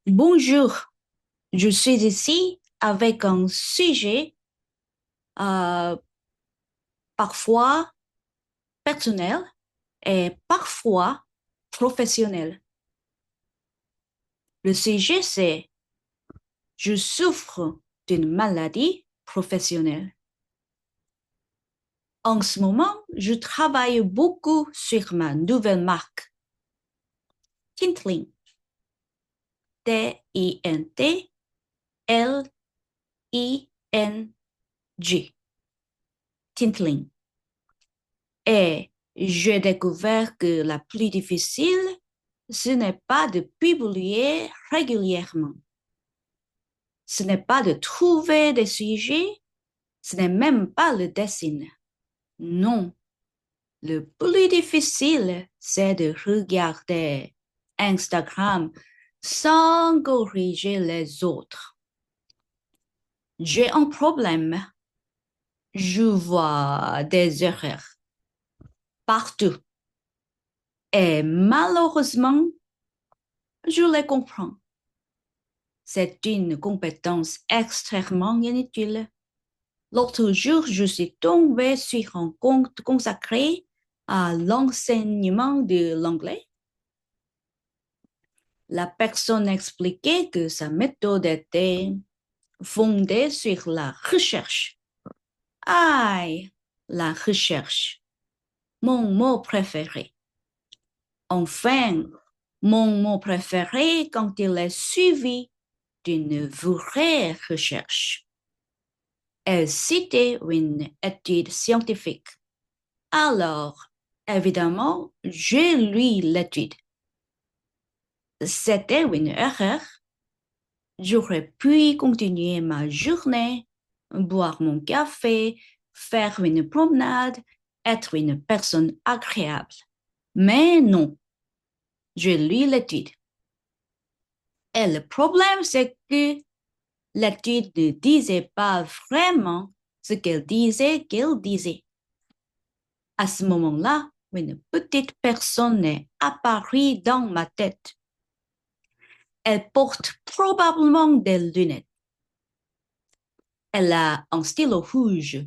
Bonjour, je suis ici avec un sujet euh, parfois personnel et parfois professionnel. Le sujet, c'est je souffre d'une maladie professionnelle. En ce moment, je travaille beaucoup sur ma nouvelle marque, Tintling, Tintling, Tintling. Et j'ai découvert que la plus difficile, ce n'est pas de publier régulièrement. Ce n'est pas de trouver des sujets, ce n'est même pas le dessin. Non, le plus difficile, c'est de regarder Instagram sans corriger les autres. J'ai un problème. Je vois des erreurs partout. Et malheureusement, je les comprends. C'est une compétence extrêmement inutile. L'autre jour, je suis tombée sur un compte consacré à l'enseignement de l'anglais. La personne expliquait que sa méthode était fondée sur la recherche. Aïe, la recherche, mon mot préféré. Enfin, mon mot préféré quand il est suivi d'une vraie recherche. Elle citait une étude scientifique. Alors, évidemment, j'ai lu l'étude. C'était une erreur. J'aurais pu continuer ma journée, boire mon café, faire une promenade, être une personne agréable. Mais non, j'ai lu l'étude. Et le problème, c'est que l'étude ne disait pas vraiment ce qu'elle disait. À ce moment-là, une petite personne est apparue dans ma tête. Elle porte probablement des lunettes. Elle a un stylo rouge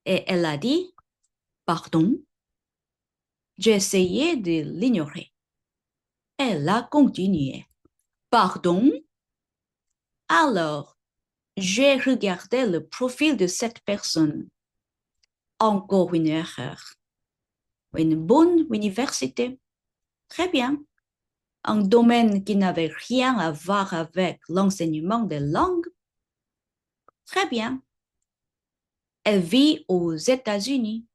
et elle a dit pardon. J'ai essayé de l'ignorer. Elle a continué. Pardon? Alors, j'ai regardé le profil de cette personne. Encore une erreur. Une bonne université. Très bien. Un domaine qui n'avait rien à voir avec l'enseignement des langues. Très bien. Elle vit aux États-Unis.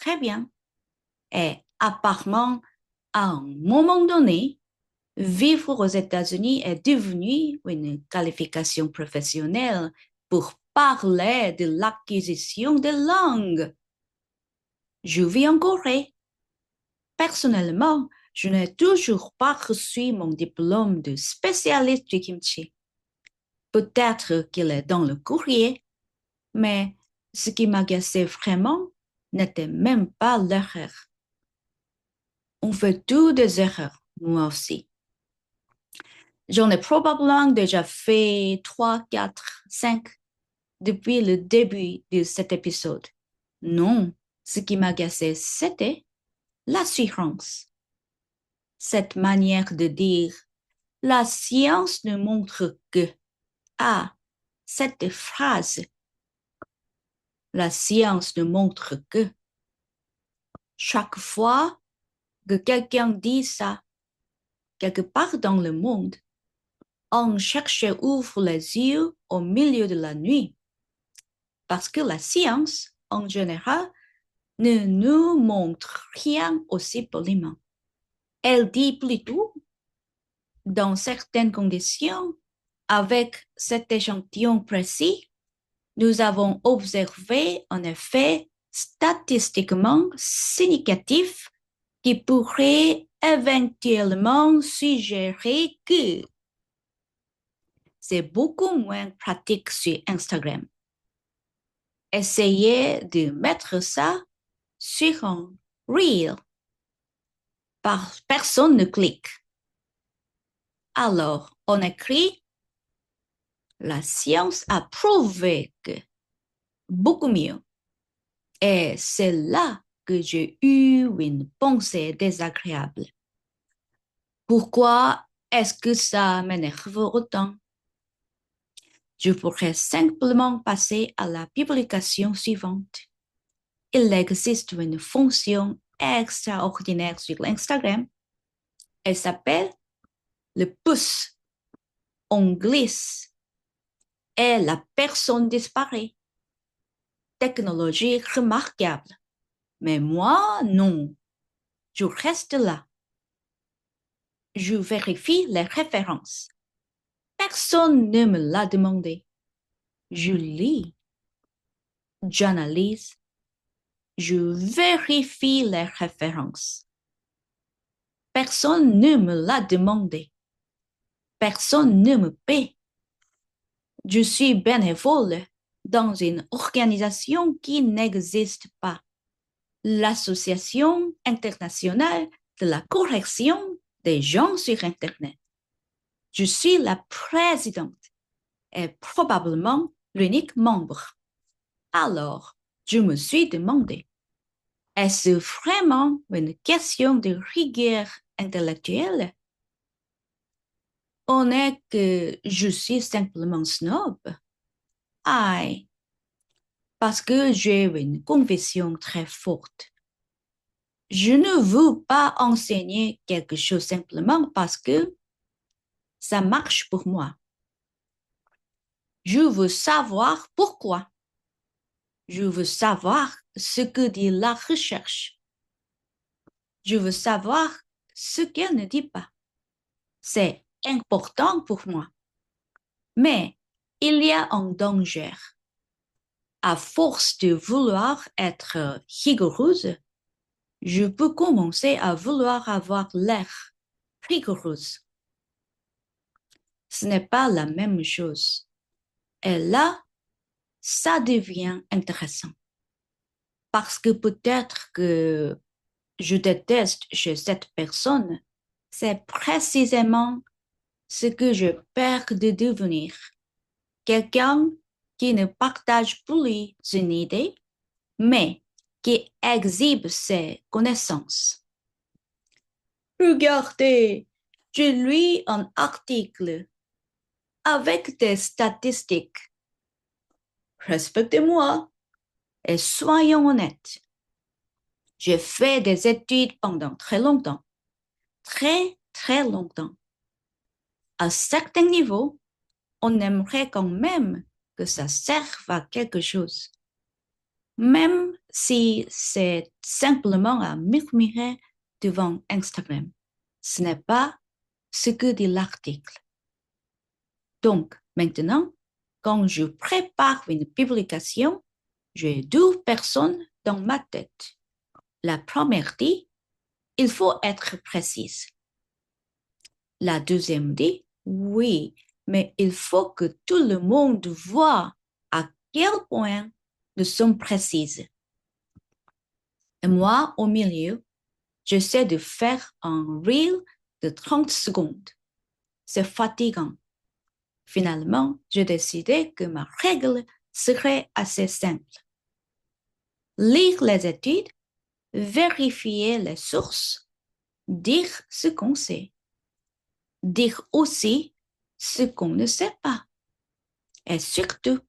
Très bien. Et apparemment, à un moment donné, vivre aux États-Unis est devenu une qualification professionnelle pour parler de l'acquisition de langues. Je vis en Corée. Personnellement, je n'ai toujours pas reçu mon diplôme de spécialiste du kimchi. Peut-être qu'il est dans le courrier, mais ce qui m'agaçait vraiment n'était même pas l'erreur. On fait tous des erreurs, moi aussi. J'en ai probablement déjà fait 3, 4, 5 depuis le début de cet épisode. Non, ce qui m'agaçait, c'était l'assurance. Cette manière de dire la science ne montre que. Ah, cette phrase, la science ne montre que. Chaque fois que quelqu'un dit ça, quelque part dans le monde, on cherche à ouvrir les yeux au milieu de la nuit. Parce que la science, en général, ne nous montre rien aussi poliment. Elle dit plutôt, dans certaines conditions, avec cet échantillon précis, nous avons observé un effet statistiquement significatif qui pourrait éventuellement suggérer que c'est beaucoup moins pratique sur Instagram. Essayez de mettre ça sur un reel. Personne ne clique. Alors, On écrit, la science a prouvé que beaucoup mieux. Et c'est là que j'ai eu une pensée désagréable. Pourquoi est-ce que ça m'énerve autant? Je pourrais simplement passer à la publication suivante. Il existe une fonction extraordinaire sur Instagram. Elle s'appelle le pouce. On glisse et la personne disparaît. Technologie remarquable. Mais moi, non. Je reste là. Je vérifie les références. Personne ne me l'a demandé. Je lis, j'analyse, je vérifie les références. Personne ne me l'a demandé. Personne ne me paie. Je suis bénévole dans une organisation qui n'existe pas. L'Association internationale de la correction des gens sur Internet. Je suis la présidente et probablement l'unique membre. Alors, je me suis demandé, est-ce vraiment une question de rigueur intellectuelle? On est que je suis simplement snob. Aïe, parce que j'ai une conviction très forte. Je ne veux pas enseigner quelque chose simplement parce que ça marche pour moi. Je veux savoir pourquoi. Je veux savoir ce que dit la recherche. Je veux savoir ce qu'elle ne dit pas. C'est important pour moi. Mais il y a un danger. À force de vouloir être rigoureuse, je peux commencer à vouloir avoir l'air rigoureuse. Ce n'est pas la même chose. Et là, ça devient intéressant. Parce que peut-être que je déteste chez cette personne, c'est précisément ce que je perds de devenir. Quelqu'un qui ne partage plus une idée, mais qui exhibe ses connaissances. Regardez, je lis un article avec des statistiques. Respectez-moi et soyons honnêtes. J'ai fait des études pendant très longtemps. Très, très longtemps. À certains niveaux, on aimerait quand même que ça serve à quelque chose. Même si c'est simplement à murmurer devant Instagram. Ce n'est pas ce que dit l'article. Donc, maintenant, quand je prépare une publication, j'ai deux personnes dans ma tête. La première dit, il faut être précise. La deuxième dit, oui, mais il faut que tout le monde voit à quel point nous sommes précises. Et moi, au milieu, j'essaie de faire un reel de 30 secondes. C'est fatigant. Finalement, j'ai décidé que ma règle serait assez simple. Lire les études, vérifier les sources, dire ce qu'on sait. Dire aussi ce qu'on ne sait pas. Et surtout,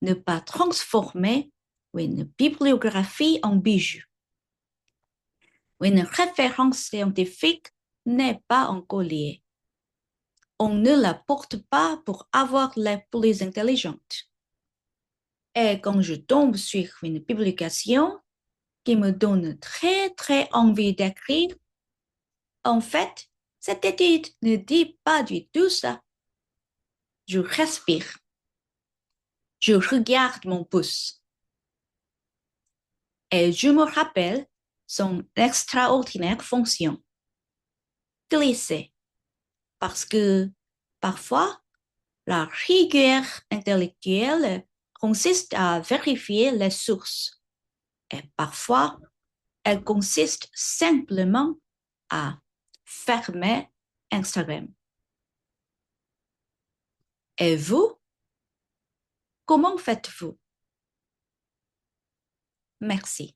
ne pas transformer une bibliographie en bijou. Une référence scientifique n'est pas un collier. On ne la porte pas pour avoir l'air plus intelligente. Et quand je tombe sur une publication qui me donne très, très envie d'écrire, en fait, cette étude ne dit pas du tout ça. Je respire. Je regarde mon pouce. Et je me rappelle son extraordinaire fonction. Glisser. Parce que parfois, la rigueur intellectuelle consiste à vérifier les sources. Et parfois, elle consiste simplement à fermer Instagram. Et vous, comment faites-vous? Merci.